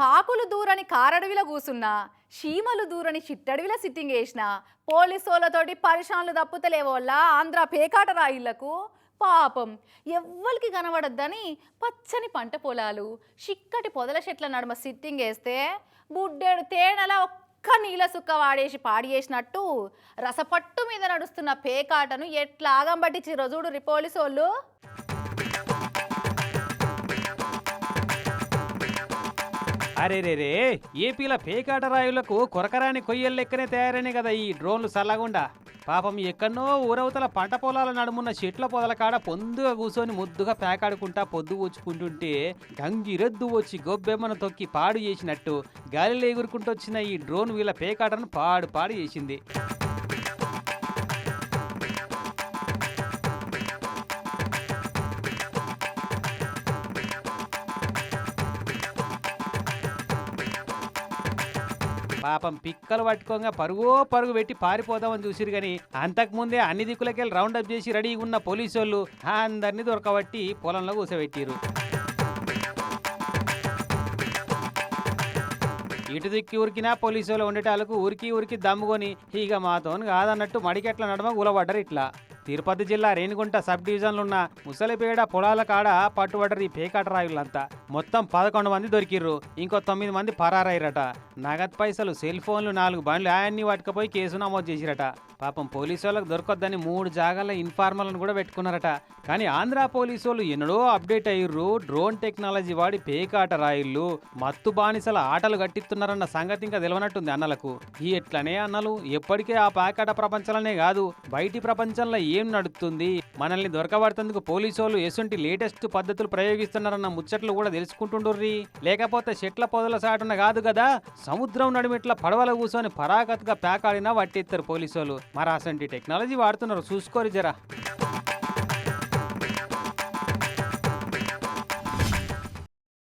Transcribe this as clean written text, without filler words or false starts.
కాకులు దూరని కారడవిలో కూసున్నా, చీమలు దూరని చిట్టడవిలో సిట్టింగ్ వేసిన పోలీసోళ్ళతోటి పరిశాన్లు తప్పుతలేవోళ్ళ ఆంధ్ర పేకాట రాయిళ్లకు పాపం ఎవ్వరికి కనబడద్దని పచ్చని పంట పొలాలు చిక్కటి పొదల చెట్ల నడుమ సిట్టింగ్ వేస్తే బుడ్డేడు తేనెలా ఒక్క నీళ్ళ సుక్క వాడేసి పాడి చేసినట్టు రసపట్టు మీద నడుస్తున్న పేకాటను ఎట్లా ఆగం పట్టించిర్రో చూడు పోలీసోళ్ళు. అరే రే రే, ఏపీల పేకాట రాయులకు కొరకరాని కొయ్యలు లెక్కనే తయారైనాయి కదా ఈ డ్రోన్లు సల్లగుండా. పాపం ఎక్కడనో ఊరవతల పంట పొలాల నడుమున్న చెట్ల పొదల కాడ పొందుగా కూర్చొని ముద్దుగా పేకాడుకుంటా పొద్దు ఊచుకుంటుంటే గంగిరెద్దు వచ్చి గొబ్బెమ్మను తొక్కి పాడు చేసినట్టు గాలిలో ఎగురుకుంటూ వచ్చిన ఈ డ్రోన్ వీళ్ళ పేకాటను పాడు చేసింది. పాపం పిక్కలు పట్టుకోగా పరుగు పెట్టి పారిపోదామని చూసిరు గాని అంతకుముందే అన్ని దిక్కులకెళ్ళి రౌండప్ చేసి రెడీగా ఉన్న పోలీసోళ్ళు అందరినీ దొరకబట్టి పొలంలో కూసబెట్టిరు. ఇటు దిక్కి ఉరికినా పోలీసులు ఉండేటాలకు ఊరికి దమ్ముకొని ఇక మాతోని కాదన్నట్టు మడికెట్ల నడమ గులబడ్డరు. ఇట్లా తిరుపతి జిల్లా రేణిగుంట సబ్ డివిజన్లో ఉన్న ముసలిపేడ పొలాల కాడ పట్టుబడ్డరు ఈ పేకాట రాయులంతా. మొత్తం 11 మంది దొరికిర్రు, ఇంకో 9 మంది పరారయ్యరట. నగదు పైసలు, సెల్ ఫోన్లు, 4 బండ్లు ఆయన్ని పట్టుకపోయి కేసు నమోదు చేసిరట. పాపం పోలీసు వాళ్ళకి దొరకొద్దని 3 జాగాల ఇన్ఫార్మర్లను కూడా పెట్టుకున్నారట. కానీ ఆంధ్ర పోలీసు వాళ్ళు ఎన్నడో అప్డేట్ అయ్యిర్రు. డ్రోన్ టెక్నాలజీ వాడి పేకాట రాయిళ్ళు మత్తు బానిసల ఆటలు కట్టిస్తున్నారన్న సంగతి ఇంకా తెలియనట్టుంది అన్నలకు. ఈ ఎట్లనే అన్నలు ఎప్పటికే ఆ పేకాట ప్రపంచంలోనే కాదు బయటి ప్రపంచంలో ఏం నడుస్తుంది, మనల్ని దొరకబడుతందుకు పోలీసు వాళ్ళు ఎసుంటి లేటెస్ట్ పద్ధతులు ప్రయోగిస్తున్నారన్న ముచ్చట్లు కూడా తెలుసుకుంటుండ్రి. లేకపోతే చెట్ల పొదల సాటున కాదు కదా, సముద్రం నడుమిట్ల పడవల కూర్చొని పరాకత్గా పేకాడినా వట్టిస్తారు పోలీసు వాళ్ళు. మరి అసంటి టెక్నాలజీ వాడుతున్నారు, చూసుకోరు జరా.